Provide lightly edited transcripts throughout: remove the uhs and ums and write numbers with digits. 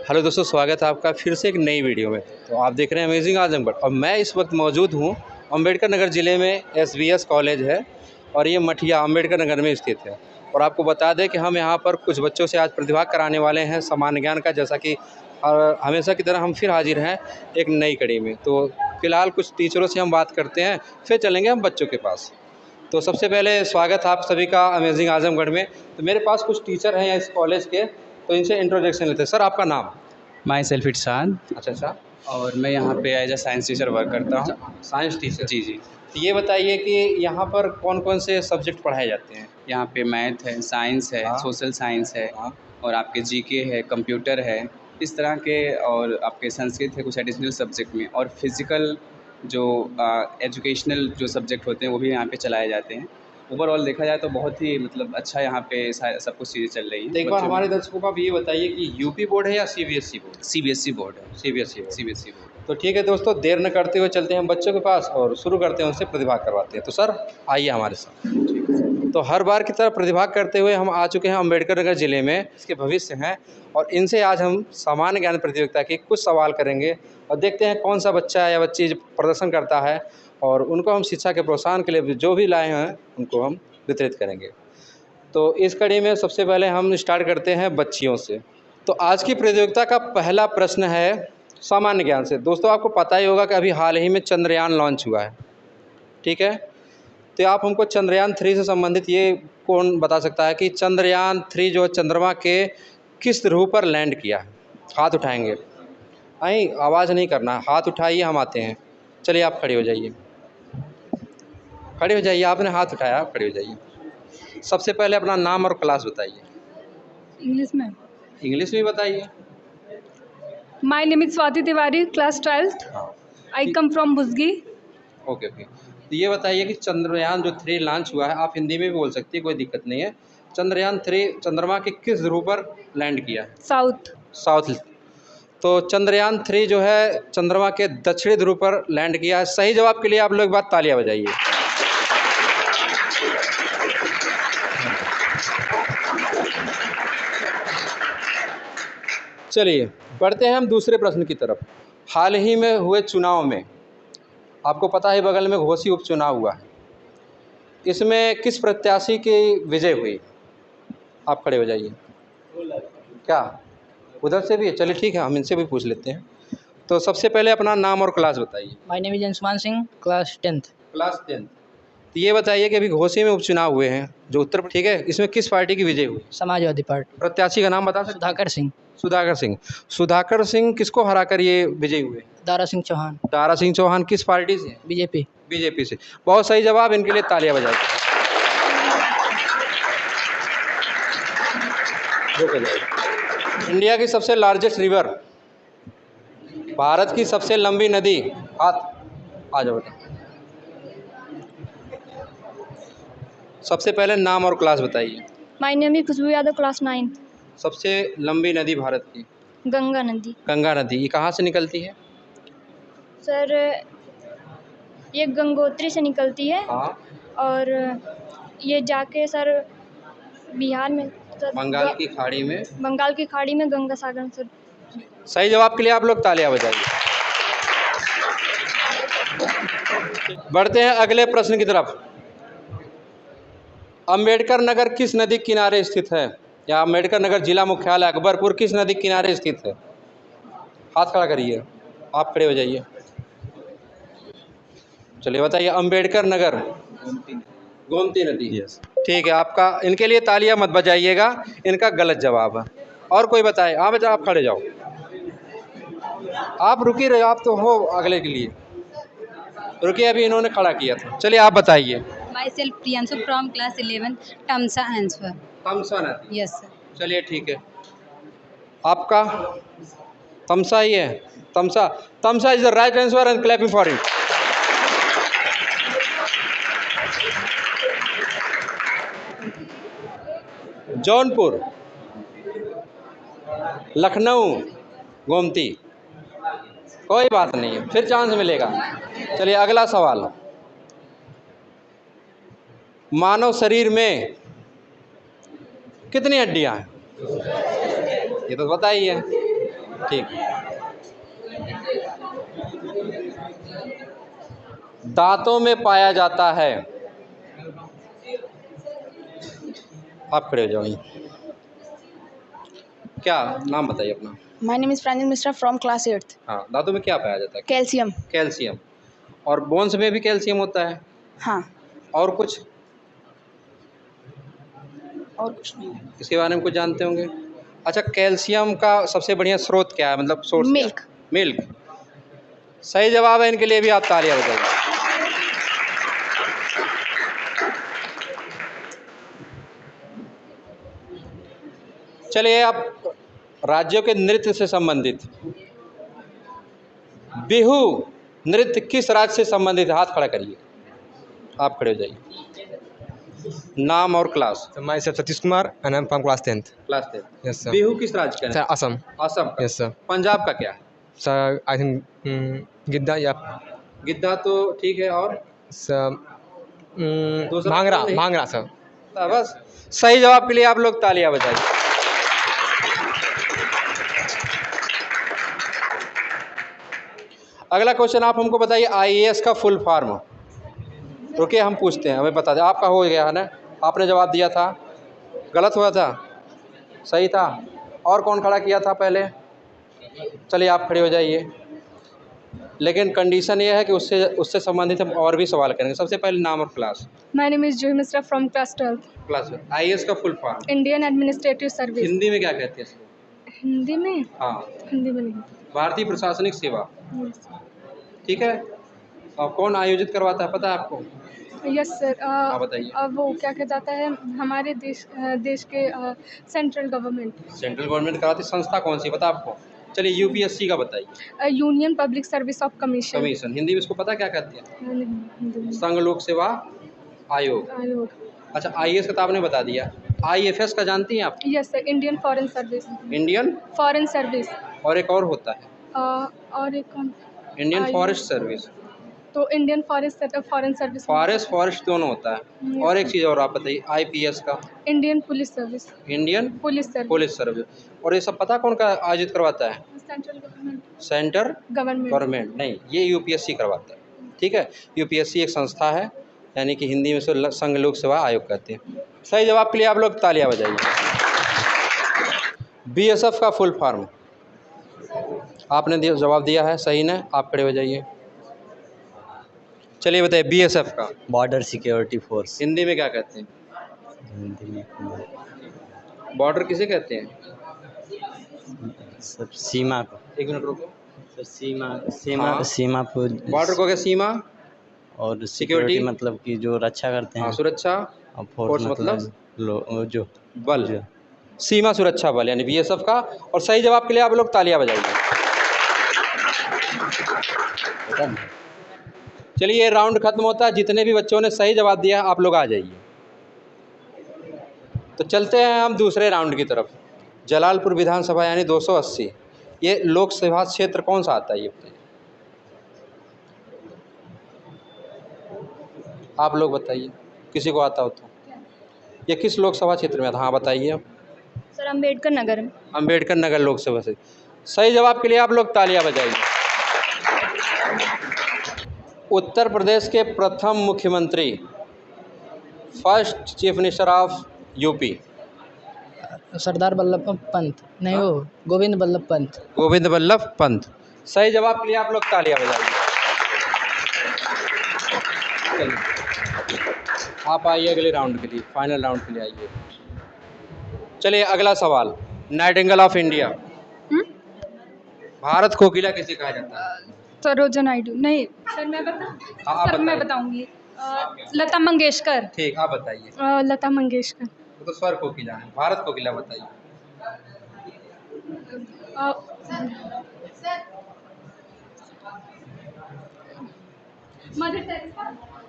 Hello दोस्तों, स्वागत है आपका फिर से एक नई वीडियो में। तो आप देख रहे हैं अमेजिंग आजमगढ़ और मैं इस वक्त मौजूद हूँ अम्बेडकर नगर ज़िले में। एसवीएस कॉलेज है और ये मठिया अम्बेडकर नगर में स्थित है। और आपको बता दें कि हम यहाँ पर कुछ बच्चों से आज प्रतिभाग कराने वाले हैं सामान्य ज्ञान का, जैसा कि हमेशा की तरह हम फिर हाजिर हैं एक नई कड़ी में। तो फिलहाल कुछ टीचरों से हम बात करते हैं, फिर चलेंगे हम बच्चों के पास। तो सबसे पहले स्वागत है आप सभी का अमेजिंग आजमगढ़ में। तो मेरे पास कुछ टीचर हैं इस कॉलेज के, तो इनसे इंट्रोडक्शन लेते हैं। सर, आपका नाम? Myself Irshad. अच्छा। और मैं यहाँ पे as a science teacher work करता हूँ। Science teacher. जी जी। तो ये बताइए कि यहाँ पर कौन कौन से सब्जेक्ट पढ़ाए जाते हैं? यहाँ पे मैथ है, साइंस है, हाँ। सोशल साइंस है हाँ। और आपके जीके है, कंप्यूटर है, इस तरह के। और आपके संस्कृत है कुछ एडिशनल सब्जेक्ट में, और फिज़िकल जो एजुकेशनल जो सब्जेक्ट होते हैं वो भी यहाँ पे चलाए जाते हैं। ओवरऑल देखा जाए तो बहुत ही मतलब अच्छा यहाँ पे सब कुछ चीज़ें चल रही हैं। तो एक बार हमारे दर्शकों को आप ये बताइए कि यूपी बोर्ड है या सीबीएसई बोर्ड? सीबीएसई बोर्ड है। CBSE board. CBSE board. तो ठीक है दोस्तों, देर न करते हुए चलते हैं हम बच्चों के पास और शुरू करते हैं, उनसे प्रतिभाग करवाते हैं। तो सर, आइए हमारे साथ। तो हर बार की तरह प्रतिभाग करते हुए हम आ चुके हैं अम्बेडकर नगर ज़िले में। इसके भविष्य हैं और इनसे आज हम सामान्य ज्ञान प्रतियोगिता के कुछ सवाल करेंगे और देखते हैं कौन सा बच्चा या बच्ची प्रदर्शन करता है, और उनको हम शिक्षा के प्रोत्साहन के लिए जो भी लाए हैं उनको हम वितरित करेंगे। तो इस कड़ी में सबसे पहले हम स्टार्ट करते हैं बच्चियों से। तो आज की प्रतियोगिता का पहला प्रश्न है सामान्य ज्ञान से। दोस्तों, आपको पता ही होगा कि अभी हाल ही में चंद्रयान लॉन्च हुआ है, ठीक है? तो आप हमको चंद्रयान 3 से संबंधित ये कौन बता सकता है कि चंद्रयान 3 जो चंद्रमा के किस ध्रुव पर लैंड किया है? हाथ उठाएंगे, नहीं आवाज़ नहीं करना, हाथ उठाइए, हम आते हैं। चलिए आप खड़े हो जाइए, खड़े हो जाइए। आपने हाथ उठाया, आप खड़े हो जाइए। सबसे पहले अपना नाम और क्लास बताइए। इंग्लिश में। इंग्लिश में बताइए। My name is Swati Tiwari, class 12th। हाँ। आई कम फ्रॉम बुजगी। ओके। तो ये बताइए कि चंद्रयान जो 3 लॉन्च हुआ है, आप हिंदी में भी बोल सकती है, कोई दिक्कत नहीं है। चंद्रयान 3 चंद्रमा के किस ध्रुव पर लैंड किया है? साउथ। साउथ। तो चंद्रयान 3 जो है चंद्रमा के दक्षिणी ध्रुव पर लैंड किया है। सही जवाब के लिए आप लोग एक बार तालियां बजाइए। चलिए बढ़ते हैं हम दूसरे प्रश्न की तरफ। हाल ही में हुए चुनाव में आपको पता है बगल में घोसी उपचुनाव हुआ है, इसमें किस प्रत्याशी की विजय हुई? आप खड़े हो जाइए। क्या उधर से भी है? चलिए ठीक है, हम इनसे भी पूछ लेते हैं। तो सबसे पहले अपना नाम और क्लास बताइए। My name is Anshuman Singh, class 10th। Class 10। तो ये बताइए कि अभी घोसी में उपचुनाव हुए हैं जो उत्तर, ठीक है, इसमें किस पार्टी की विजय हुई? समाजवादी पार्टी। प्रत्याशी का नाम बता सकते? सुधाकर सिंह। सुधाकर सिंह। सुधाकर सिंह किसको हराकर ये विजयी हुए? दारा सिंह चौहान। दारा सिंह चौहान किस पार्टी से? बीजेपी। बीजेपी से। बहुत सही जवाब, इनके लिए तालियां बजाइए। इंडिया की सबसे लार्जेस्ट रिवर, भारत की सबसे लंबी नदी, हाथ आ जाओ बेटा। सबसे पहले नाम और क्लास बताइए। My name is Khushboo Yadav, class 9th। सबसे लंबी नदी भारत की? गंगा नदी। गंगा नदी। ये कहाँ से निकलती है? सर, ये गंगोत्री से निकलती है। हाँ। और ये जाके सर बिहार में, सर बंगाल की खाड़ी में। बंगाल की खाड़ी में गंगा सागर सर। सही जवाब के लिए आप लोग तालियां बजाइए। बढ़ते हैं अगले प्रश्न की तरफ। अम्बेडकर नगर किस नदी किनारे स्थित है? या अम्बेडकर नगर जिला मुख्यालय अकबरपुर किस नदी किनारे स्थित है? हाथ खड़ा करिए, आप खड़े हो जाइए। चलिए बताइए। अम्बेडकर नगर गोमती नदी। यस। ठीक है, आपका, इनके लिए तालियां मत बजाइएगा, इनका गलत जवाब है। और कोई बताए? हाँ बच्चा, आप खड़े जाओ, आप रुकी रहे, आप तो हो अगले के लिए रुकिए, अभी इन्होंने खड़ा किया था। चलिए आप बताइए। Myself Priyanshu from class 11th, Tamsa answer. Tamsa नदी। Yes sir. चलिए ठीक है, आपका तमसा ही है। Tamsa. Tamsa is the right answer and clapping for it. Jaunpur, Lucknow, Gomti. कोई बात नहीं है, फिर चांस मिलेगा। चलिए अगला सवाल। मानव शरीर में कितनी हड्डियां हैं? ये तो बताइए। ठीक। दांतों में पाया जाता है। आप खड़े हो जाओ। क्या नाम बताइए अपना? My name is Pranjal Mishra from class 8th. हाँ, दांतों में क्या पाया जाता है? Calcium. कैल्शियम। और बोन्स में भी कैल्शियम होता है। हाँ, और कुछ और कुछ नहीं। इसके बारे में कुछ जानते होंगे? अच्छा, कैल्शियम का सबसे बढ़िया स्रोत क्या है, मतलब सोर्स? Milk. मिल्क। सही जवाब है, इनके लिए भी आप तालियां बजाइए। चलिए, आप राज्यों के नृत्य से संबंधित, बिहू नृत्य किस राज्य से संबंधित है? हाथ खड़ा करिए। आप खड़े हो जाइए। नाम और class? So myself Satish Kumar and I'm from class 10th. Class 10। Yes sir. Bihu किस राज्य का Sir, है? Assam. असम का। Yes sir. पंजाब का क्या है? Sir, I think Gidda या गिद्धा तो ठीक है, और sir, दूसरा भांगड़ा नहीं? भांगड़ा sir. बस। सही जवाब के लिए आप लोग तालियां बजाइए। अगला क्वेश्चन आप हमको बताइए, आईएएस का फुल फॉर्म। रुकिए, हम पूछते हैं, हमें बता दें। आपका हो गया है ना, आपने जवाब दिया था, गलत हुआ था, सही था। और कौन खड़ा किया था पहले? चलिए, आप खड़े हो जाइए। लेकिन कंडीशन ये है कि उससे संबंधित हम और भी सवाल करेंगे। सबसे पहले नाम और class? My name is Juhi Misra from class 12th. Class में आईएएस का full form Indian Administrative Service. Hindi में क्या कहते हैं इसको? हिंदी में? हाँ, हिंदी में नहीं। भारतीय प्रशासनिक सेवा। ठीक है। और कौन आयोजित करवाता है, पता है आपको? Yes sir. हाँ, बताइए। वो क्या कहा जाता है, हमारे देश के सेंट्रल गवर्नमेंट। सेंट्रल गवर्नमेंट कराती संस्था कौन सी, पता आपको? चलिए, यूपीएससी का बताइए। Union public service of commission. Commission. Hindi में इसको पता क्या कहते हैं? हिंदी में। संघ लोक सेवा आयोग। आयोग। अच्छा, आईएएस का तो आपने बता दिया। आईएफएस का जानती हैं आप? Yes sir, Indian foreign service. Indian foreign service. और एक और होता है और एक कौन? Indian forest service. तो इंडियन फॉरेन सर्विस। फॉरेस्ट दोनों होता है। और एक चीज़ और आप बताइए, आईपीएस का? Indian police service. Indian police service. Police service. और ये सब पता कौन का आयोजित करवाता है? Central government. सेंटर गवर्नमेंट नहीं, ये यूपीएससी करवाता है। ठीक है, यूपीएससी एक संस्था है, यानी कि हिंदी में से संघ लोक सेवा आयोग कहते हैं। सही जवाब के लिए आप लोग तालियां बजाइए। बीएसएफ का फुल फॉर्म? आपने जवाब दिया है, सही ने। आप खड़े हो जाइए। चलिए बताइए, बीएसएफ का? Border security force. हिंदी में क्या कहते हैं? हिंदी में बॉर्डर किसे कहते हैं? सब सीमा को। एक मिनट रुको। सर सीमा हाँ। सीमा को। बॉर्डर को क्या? सीमा और सिक्योरिटी सिक्योरिटी मतलब कि जो रक्षा करते हैं। हाँ, सुरक्षा। और फोर्स मतलब जो बल। सीमा सुरक्षा बल यानी बीएसएफ का। और सही जवाब के लिए आप लोग तालियां बजाइए। चलिए, ये राउंड खत्म होता है। जितने भी बच्चों ने सही जवाब दिया आप लोग आ जाइए। तो चलते हैं हम दूसरे राउंड की तरफ। जलालपुर विधानसभा यानी 280, ये लोकसभा क्षेत्र कौन सा आता है, ये बताइए। आप लोग बताइए, किसी को आता हो तो। ये किस लोकसभा क्षेत्र में आता? हाँ, बताइए आप। सर अम्बेडकर नगर। अम्बेडकर नगर लोकसभा से। सही जवाब के लिए आप लोग तालियां बजाइए। उत्तर प्रदेश के प्रथम मुख्यमंत्री, first chief minister of UP? Sardar Vallabh Pant नहीं, वो गोविंद वल्लभ पंत। गोविंद वल्लभ पंत। सही जवाब के लिए आप लोग तालियां बजाइए। चलिए, आप आइए अगले राउंड के लिए, फाइनल राउंड के लिए आइए। चलिए, अगला सवाल। नाइटिंगेल ऑफ इंडिया, भारत कोकिला किसे कहा जाता है? सरोजा नायडू। नहीं सर, मैं हाँ, सर मैं बताऊंगी। लता मंगेशकर। ठीक, आप बताइए। लता मंगेशकर। तो स्वर कोकिला है, भारत कोकिला बताइए।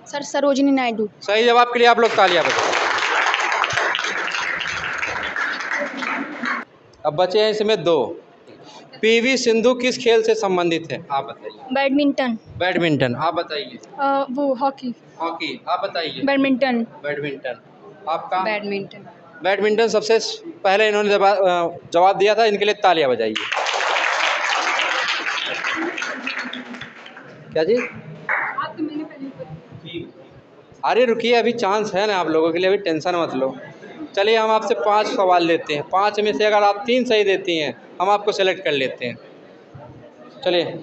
सर सरोजिनी नायडू। सही जवाब के लिए आप लोग तालियां बजाइए। अब बचे हैं इसमें दो। पीवी सिंधु किस खेल से संबंधित है, आप बताइए। बैडमिंटन। बैडमिंटन। आप बताइए। वो हॉकी। हॉकी। आप बताइए। बैडमिंटन। बैडमिंटन। आपका? बैडमिंटन। बैडमिंटन सबसे पहले इन्होंने जवाब दिया था, इनके लिए तालियां बजाइए। क्या जी? आप तो मैंने पहले पढ़ी। अरे रुकिए, अभी चांस है ना आप लोगों के लिए, अभी टेंशन मत लो। चलिए हम आपसे 5 सवाल लेते हैं, 5 में से अगर आप 3 सही देती हैं हम आपको सेलेक्ट कर लेते हैं। चलिए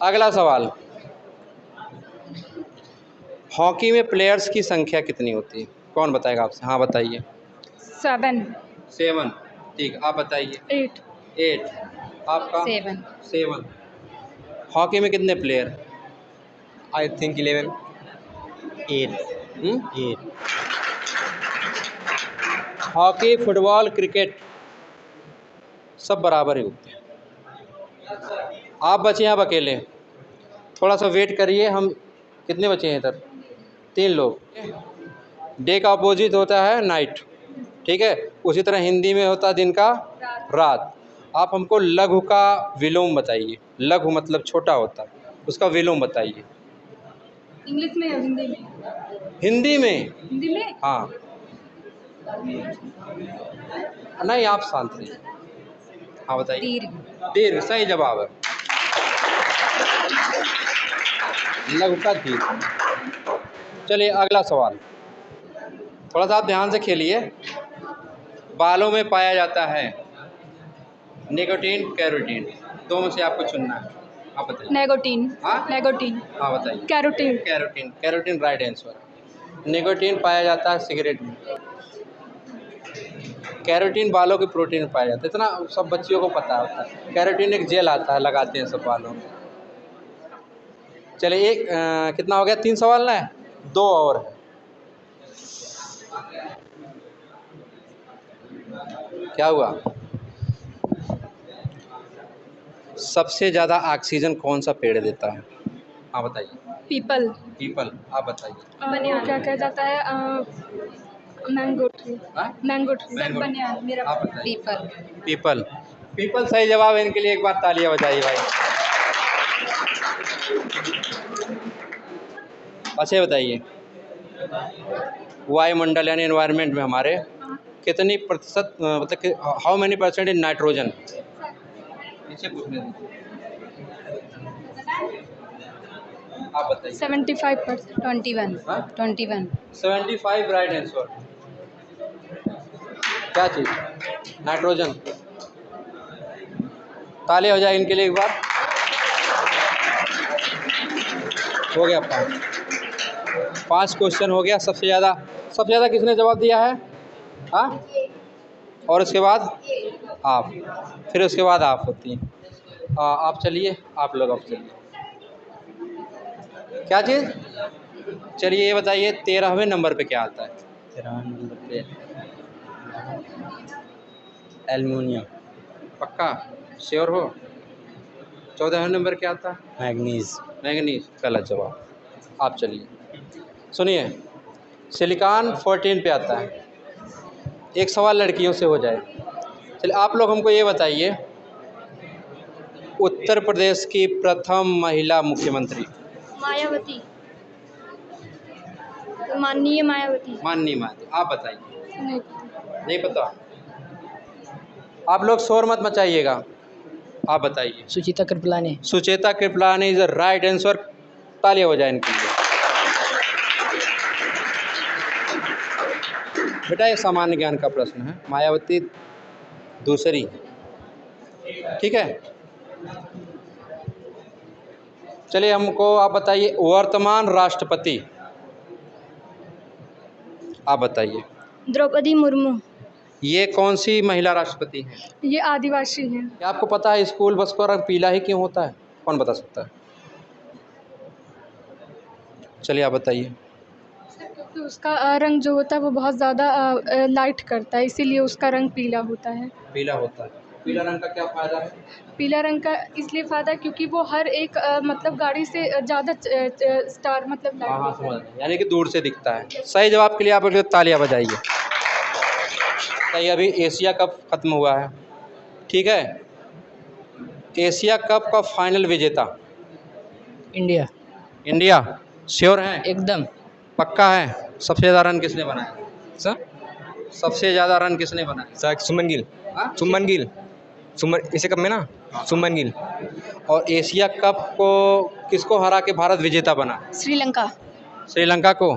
अगला सवाल, हॉकी में प्लेयर्स की संख्या कितनी होती है? कौन बताएगा आपसे? हाँ बताइए। 7 7। ठीक, आप बताइए। 8 8। आपका? 7 7। हॉकी में कितने player? I think 11. 8 8 hockey, football, cricket सब बराबर ही होते हैं। आप बचे हैं अब अकेले, थोड़ा सा वेट करिए। हम कितने बचे हैं इधर? 3 लोग। डे का अपोजिट होता है नाइट, ठीक है? उसी तरह हिंदी में होता है दिन का रात। आप हमको लघु का विलोम बताइए। लघु मतलब छोटा होता है, उसका विलोम बताइए। इंग्लिश में या हिंदी में? हिंदी में। हिंदी में हाँ, नहीं आप शांत रहिए। हाँ बताइए। दीर्घ दीर्घ सही जवाब है। लघु का दीर्घ। चलिए अगला सवाल, थोड़ा सा आप ध्यान से खेलिए। बालों में पाया जाता है निकोटीन, कैरोटीन, दो में से आपको चुनना है। आप बताइए। नेगोटीन। हाँ? नेगोटीन। हाँ बताइए। Carotene. Carotene. Carotene right answer. Nicotine पाया जाता है सिगरेट में, कैरोटीन बालों के प्रोटीन में पाया जाता है। इतना सब बच्चियों को पता होता है। कैरोटीन एक जेल आता है, लगाते हैं सब बालों में। चलिए एक कितना हो गया? 3 सवाल ना है, 2 और है। क्या हुआ? सबसे ज़्यादा ऑक्सीजन कौन सा पेड़ देता है? हाँ बताइए। पीपल। पीपल। आप बताइए। वो क्या कहा जाता है? Mango tree. हाँ? Mango tree. मैंगो। बनियान। मेरा आप बताइए। पीपल पीपल। पीपल सही जवाब है। इनके लिए एक बार तालियां बजाइए भाई। अच्छा बताइए, वायुमंडल यानी एनवायरनमेंट में हमारे कितनी प्रतिशत मतलब कि how many percent in nitrogen? इसे पूछने दीजिए। आप बताइए। 75%। 21 हाँ? 21 75 राइट आंसर। क्या चीज़? नाइट्रोजन। ताली हो जाए इनके लिए एक बार। हो गया 5 क्वेश्चन हो गया। सबसे ज़्यादा किसने जवाब दिया है? हाँ, और उसके बाद आप, फिर उसके बाद आप होती हैं। आप चलिए, आप लोग आप चलिए। क्या चीज़? चलिए ये बताइए 13वें नंबर पे क्या आता है? 13 नंबर पे एल्युमिनियम, पक्का श्योर हो? 14वें नंबर क्या आता है? Manganese, manganese. गलत जवाब। आप चलिए सुनिए, सिलिकॉन 14 पे आता है। एक सवाल लड़कियों से हो जाए। चलिए आप लोग हमको ये बताइए, उत्तर प्रदेश की प्रथम महिला मुख्यमंत्री? मायावती। माननीय मायावती। माननीय मायावती। आप बताइए। नहीं। नहीं पता? आप लोग शोर मत मचाइएगा, आप बताइए। Suchita Kriplani. Sucheta Kriplani is the right answer. तालियां हो जाए इनके लिए। बेटा ये सामान्य ज्ञान का प्रश्न है, मायावती दूसरी, ठीक है? चलिए हमको आप बताइए, वर्तमान राष्ट्रपति आप बताइए। द्रौपदी मुर्मू। ये कौन सी महिला राष्ट्रपति हैं? ये आदिवासी हैं। क्या आपको पता है स्कूल बस का रंग पीला ही क्यों होता है? कौन बता सकता है? चलिए आप बताइए। तो उसका रंग जो होता है वो बहुत ज़्यादा लाइट करता है, इसीलिए उसका रंग पीला होता है। पीला होता है। पीला रंग का क्या फ़ायदा है? पीला रंग का इसलिए फ़ायदा है क्योंकि वो हर एक मतलब गाड़ी से ज़्यादा स्टार मतलब हाँ हाँ लाइट समझ गए, यानी कि दूर से दिखता है। सही जवाब के लिए आप लोग तालियां बजाइए। सही। अभी एशिया कप खत्म हुआ है, ठीक है? एशिया कप का फाइनल विजेता? इंडिया। इंडिया। श्योर हैं? एकदम। पक्का है? सबसे ज़्यादा रन किसने बनाए? सर सबसे ज़्यादा रन किसने बनाए? सर सुमन गिल, हाँ? सुमन गिल। सुमन एशिया कप में ना सुमन गिल। और एशिया कप को किसको हरा के भारत विजेता बना? श्रीलंका। श्रीलंका को।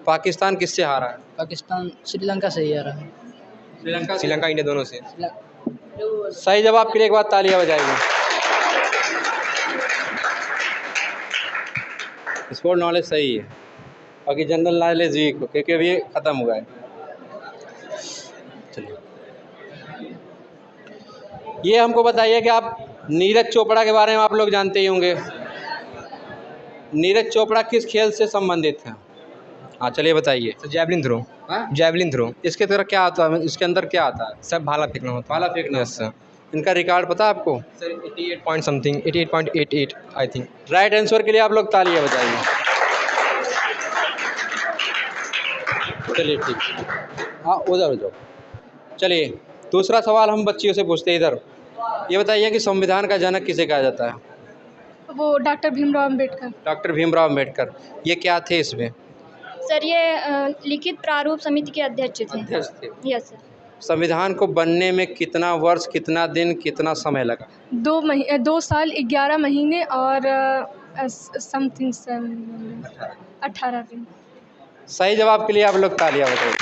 पाकिस्तान किससे हारा है? पाकिस्तान श्रीलंका से ही आ रहा है। श्रीलंका इंडिया दोनों से। सही जवाब के लिए एक बार तालियां बजाएंगे। स्पोर्ट नॉलेज सही है, बाकी जनरल नॉलेज वीक हो क्योंकि अभी ख़त्म हुआ है। चलिए, ये हमको बताइए कि आप नीरज चोपड़ा के बारे में आप लोग जानते ही होंगे। नीरज चोपड़ा किस खेल से संबंधित हैं? हाँ चलिए बताइए। Sir javelin throw. हाँ, जैवलिन थ्रो। इसके तरह क्या आता है, इसके अंदर क्या आता है? सर भाला फेंकना होता है। भाला फेंकना। Yes sir. इनका रिकॉर्ड पता है आपको? Sir 88 point something, 88.88 I think. Right answer के लिए आप लोग तालियां बजाइए। चलिए ठीक है, हाँ उधर हो जाओ। चलिए दूसरा सवाल हम बच्चियों से पूछते हैं। इधर ये बताइए कि संविधान का जनक किसे कहा जाता है? वो डॉक्टर भीमराव अम्बेडकर। डॉक्टर भीमराव अम्बेडकर। ये क्या थे इसमें? सर ये लिखित प्रारूप समिति के अध्यक्ष थे। अध्यक्ष थे। Yes sir. संविधान को बनने में कितना वर्ष, कितना दिन, कितना समय लगा? 2 साल 11 महीने और समथिंग 18 दिन। सही जवाब के लिए आप लोग तालियां बजाइए।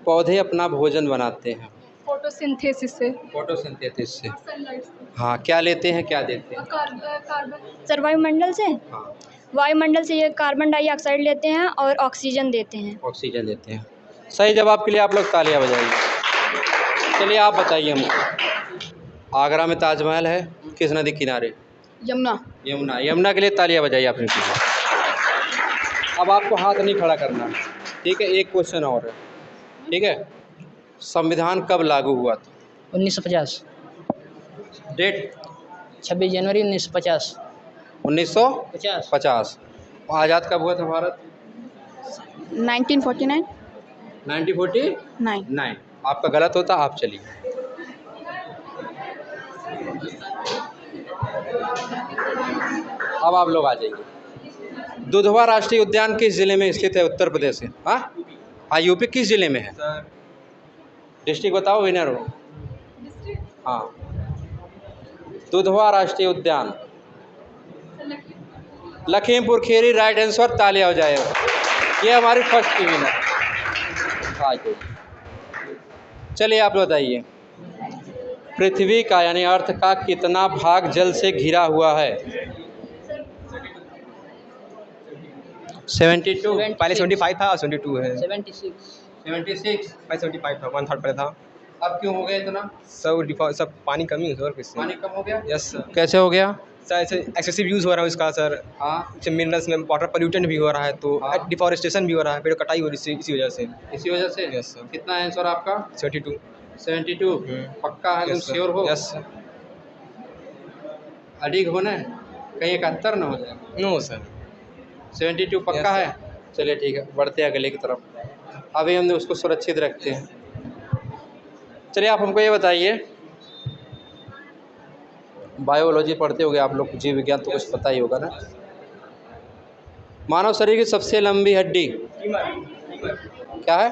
पौधे अपना भोजन बनाते हैं फोटोसिंथेसिस से। फोटोसिंथेसिस से। सनलाइट से। हाँ, क्या लेते हैं, क्या देते हैं? कार्बन। सर वायुमंडल से। हाँ, वायुमंडल से ये कार्बन डाइऑक्साइड लेते हैं और ऑक्सीजन देते हैं। ऑक्सीजन देते हैं। सही जवाब के लिए आप लोग तालियां बजाइए। चलिए आप बताइए हमको, आगरा में ताजमहल है किस नदी किनारे? यमुना। यमुना। यमुना के लिए तालियां बजाइए आपने। अब आपको हाथ नहीं खड़ा करना, ठीक है? एक क्वेश्चन और है, ठीक है? संविधान कब लागू हुआ था? 1950। डेट? 26 जनवरी 1950। 1950। आज़ाद कब हुआ था भारत? 1949। 1949। आपका गलत होता, आप चलिए। अब आप लोग आ जाइए। दुधवा राष्ट्रीय उद्यान किस जिले में स्थित है? उत्तर प्रदेश में। हाँ, यूपी किस जिले में है? सर डिस्ट्रिक्ट बताओ, विनर हो। हाँ, दुधवा राष्ट्रीय उद्यान लखीमपुर खीरी। राइट आंसर, तालियां हो जाएगा। ये हमारी फर्स्ट की विनर। चलिए आप बताइए, पृथ्वी का यानी अर्थ का कितना भाग जल से घिरा हुआ है? 72। पहले 75 था, 72 है। 76। 76। पहले 75 था, 1/3 पहले था। अब क्यों हो गया इतना? सब पानी कमी है सर, किससे? पानी कम हो गया? Yes sir. कैसे हो गया? सर ऐसे एक्सेसिव यूज़ हो रहा है उसका सर। हाँ, मिनरल्स में वाटर पोल्यूटेंट भी हो रहा है, तो हाँ। डिफॉरेस्टेशन भी हो रहा है, पेड़ कटाई हो रही है इसी वजह से। इसी वजह से। Yes sir. कितना आंसर आपका? 72। 72। पक्का है? तुम श्योर हो? Yes sir. अडिग होना है, कहीं 71 ना हो जाए। No sir. 72 पक्का Yes, है? चलिए ठीक है, बढ़ते हैं अगले की तरफ। अभी हमने उसको सुरक्षित रखते हैं। चलिए आप हमको ये बताइए, बायोलॉजी पढ़ते होगे आप लोग, जीव विज्ञान तो कुछ पता ही होगा ना। मानव शरीर की सबसे लंबी हड्डी क्या है?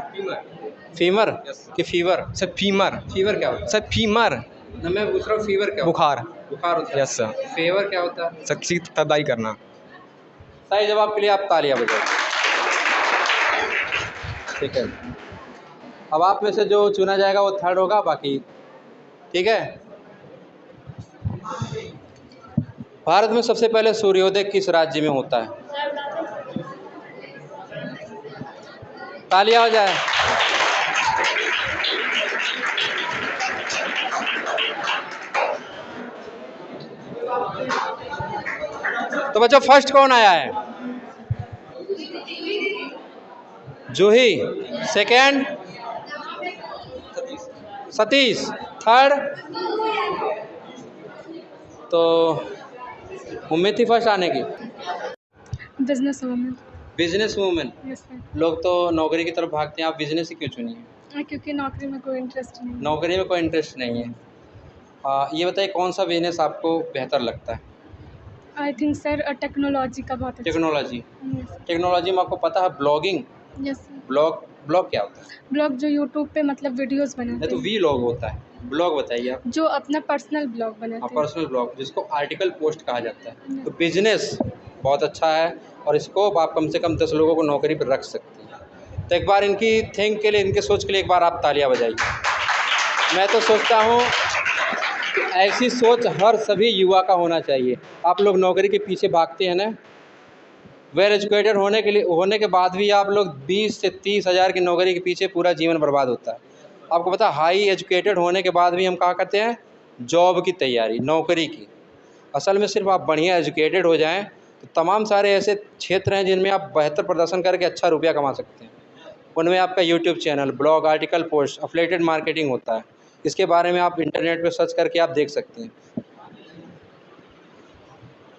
फीमर कि फीवर? Sir femur. फीवर क्या होता सर फीमर है? ना मैं पूछ रहा हूँ, फीवर क्या होता बुखार। है? बुखार होता है। Yes sir. फीवर क्या होता है? सर किसी की तबाही करना। सही जवाब के लिए आप तालियां बजाइए। ठीक है, अब आप में से जो चुना जाएगा वो थर्ड होगा, बाकी ठीक है। भारत में सबसे पहले सूर्योदय किस राज्य में होता है? तालियां हो जाए। तो बच्चों फर्स्ट कौन आया है? जूही। सेकंड सतीश। थर्ड तो उम्मीद थी फर्स्ट आने की। Business women. Business women. Yes sir. लोग तो नौकरी की तरफ भागते हैं, आप बिजनेस ही क्यों चुनी है? क्योंकि नौकरी में कोई इंटरेस्ट नहीं है। नौकरी में कोई इंटरेस्ट नहीं है। ये बताइए कौन सा बिजनेस आपको बेहतर लगता है? आई थिंक सर टेक्नोलॉजी का बहुत अच्छा। टेक्नोलॉजी। Yes. टेक्नोलॉजी में आपको पता है ब्लॉगिंग यस। ब्लॉग ब्लॉग क्या होता है? ब्लॉग जो यूट्यूब पे मतलब वीडियोस नहीं बनाते तो हैं, वी लॉग होता है, ब्लॉग बताइए आप। जो अपना पर्सनल ब्लॉग हाँ, बनाते हैं। पर्सनल ब्लॉग जिसको आर्टिकल पोस्ट कहा जाता है। तो बिजनेस बहुत अच्छा है और स्कोप आप कम से कम 10 लोगों को नौकरी पर रख सकते हैं। तो एक बार इनकी थिंक के लिए, इनके सोच के लिए एक बार आप तालियां बजाइए। मैं तो सोचता हूँ कि ऐसी सोच हर सभी युवा का होना चाहिए। आप लोग नौकरी के पीछे भागते हैं ना, वेल एजुकेटेड होने के बाद भी आप लोग 20 से 30 हज़ार की नौकरी के पीछे पूरा जीवन बर्बाद होता है। आपको पता है, हाई एजुकेटेड होने के बाद भी हम कहा करते हैं जॉब की तैयारी, नौकरी की। असल में सिर्फ आप बढ़िया एजुकेटेड हो जाएं तो तमाम सारे ऐसे क्षेत्र हैं जिनमें आप बेहतर प्रदर्शन करके अच्छा रुपया कमा सकते हैं। उनमें आपका YouTube channel, blog, article post, affiliated marketing होता है। इसके बारे में आप इंटरनेट पे सर्च करके आप देख सकते हैं।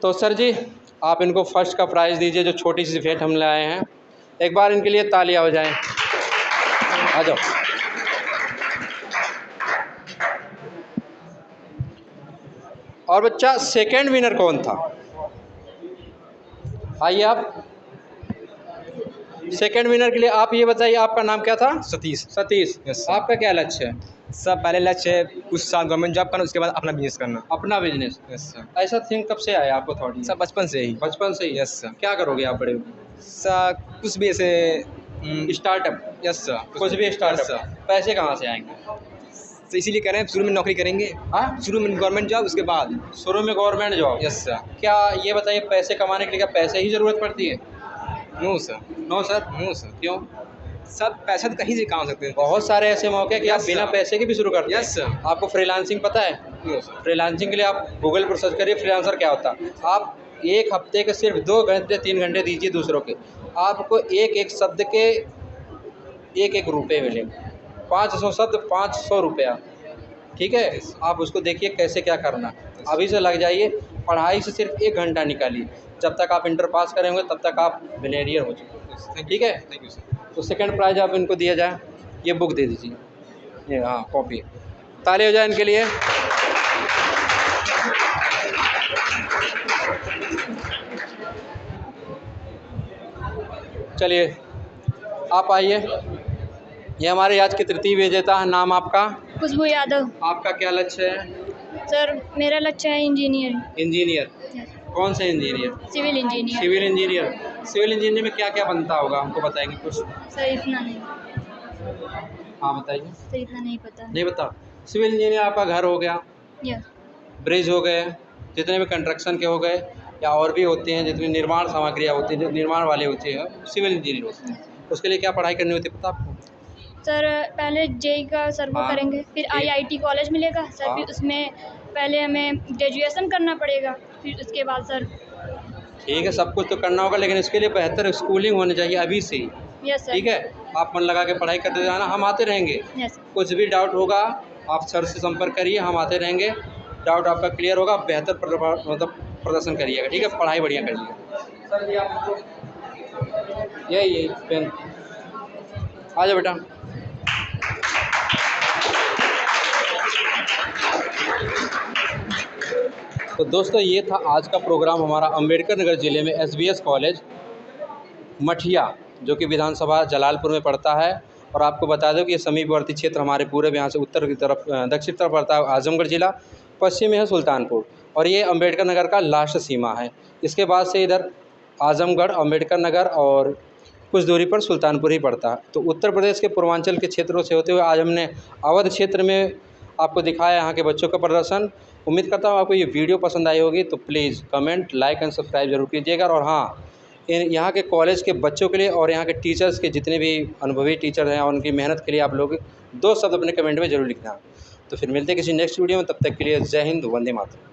तो सर जी, आप इनको फर्स्ट का प्राइज़ दीजिए, जो छोटी सी भेंट हम लाए हैं। एक बार इनके लिए तालियां हो जाएं। आ जाओ। और बच्चा, सेकंड विनर कौन था? आइए आप। सेकंड विनर के लिए आप ये बताइए, आपका नाम क्या था? सतीश। सतीश। Yes sir. आपका क्या लक्ष्य है? सर पहले लक्ष्य है कुछ साल गवर्नमेंट जॉब करना, उसके बाद अपना बिजनेस करना। अपना बिजनेस। Yes sir. ऐसा थिंक कब से आया आपको थॉट? सर बचपन से ही। बचपन से ही? Yes sir. क्या करोगे आप बड़े होकर? सर कुछ भी ऐसे स्टार्टअप? Yes sir. कुछ भी यस स्टार्टअप। सर। पैसे कहाँ से आएंगे? तो इसीलिए कह रहे हैं शुरू में नौकरी करेंगे। हाँ, शुरू में गवर्नमेंट जॉब, उसके बाद शुरू में गवर्नमेंट जॉब। Yes sir. क्या ये बताइए, पैसे कमाने के लिए क्या पैसे ही ज़रूरत पड़ती है? No sir. No sir. No sir. क्यों? सब पैसा तो कहीं से कमा सकते हैं। बहुत सारे ऐसे मौके हैं कि आप Yes, बिना sir. पैसे के भी शुरू करते हैं। Yes sir. आपको फ्रीलांसिंग पता है? No sir. फ्रीलांसिंग के लिए आप गूगल पर सर्च करिए फ्रीलांसर क्या होता है। आप एक हफ्ते के सिर्फ 2 घंटे 3 घंटे दीजिए दूसरों के, आपको एक एक शब्द के एक रुपये मिलेंगे। 500 शब्द 500 रुपया। ठीक है, आप उसको देखिए कैसे क्या करना। अभी से लग जाइए, पढ़ाई से सिर्फ 1 घंटा निकालिए। जब तक आप इंटर पास करेंगे तब तक आप मिलियनेयर हो चुके। ठीक है, थैंक यू सर। तो सेकंड प्राइज आप इनको दिया जाए। ये बुक दे दीजिए, ये हाँ कॉपी। ताली हो जाए इनके लिए। चलिए आप आइए। ये हमारे आज के तृतीय विजेता है। नाम आपका? खुशबू यादव। आपका क्या लक्ष्य है? सर मेरा लक्ष्य है इंजीनियर। इंजीनियर? कौन से engineer? Civil engineer. Civil engineer. Civil engineer में क्या क्या बनता होगा, हमको बताएंगे कुछ? सर इतना नहीं। हाँ बताइए। सर इतना नहीं पता। नहीं बता। सिविल इंजीनियर आपका घर हो गया, यस। ब्रिज हो गए, जितने भी कंस्ट्रक्शन के हो गए, या और भी होते हैं जितनी निर्माण सामग्रियाँ होती हैं, जो निर्माण वाले होते हैं, सिविल इंजीनियर होते हैं। उसके लिए क्या पढ़ाई करनी होती है पता आपको? सर पहले जेई का सर वो हाँ। करेंगे, फिर आईआईटी कॉलेज मिलेगा सर। हाँ। फिर उसमें पहले हमें ग्रेजुएशन करना पड़ेगा, फिर उसके बाद सर। ठीक है, सब कुछ तो करना होगा, लेकिन इसके लिए बेहतर स्कूलिंग होनी चाहिए अभी से ही। Yes sir. ठीक है, आप मन लगा के पढ़ाई करते जाना, हम आते रहेंगे। यस। कुछ भी डाउट होगा आप सर से संपर्क करिए, हम आते रहेंगे। डाउट आपका क्लियर होगा, बेहतर मतलब प्रदर्शन करिएगा। ठीक है, पढ़ाई बढ़िया करिएगा। सर जी आपको यही पेन आ जाओ बेटा। तो दोस्तों, ये था आज का प्रोग्राम हमारा अम्बेडकर नगर ज़िले में एसबीएस कॉलेज मठिया, जो कि विधानसभा जलालपुर में पड़ता है। और आपको बता दो कि ये समीपवर्ती क्षेत्र हमारे पूरब यहाँ से उत्तर की तरफ, दक्षिण तरफ पड़ता है आजमगढ़ ज़िला, पश्चिम में है सुल्तानपुर, और ये अम्बेडकर नगर का लास्ट सीमा है। इसके बाद से इधर आजमगढ़, अम्बेडकर नगर और कुछ दूरी पर सुल्तानपुर ही पड़ता है। तो उत्तर प्रदेश के पूर्वांचल के क्षेत्रों से होते हुए आज हमने अवध क्षेत्र में आपको दिखाया यहाँ के बच्चों का प्रदर्शन। उम्मीद करता हूँ आपको ये वीडियो पसंद आई होगी, तो please comment, like and subscribe जरूर कीजिएगा। और हाँ, यहाँ के कॉलेज के बच्चों के लिए और यहाँ के टीचर्स के जितने भी अनुभवी टीचर हैं और उनकी मेहनत के लिए आप लोग 2 शब्द अपने कमेंट में ज़रूर लिखना। तो फिर मिलते हैं किसी नेक्स्ट वीडियो में, तब तक के लिए जय हिंद, वंदे मातरम।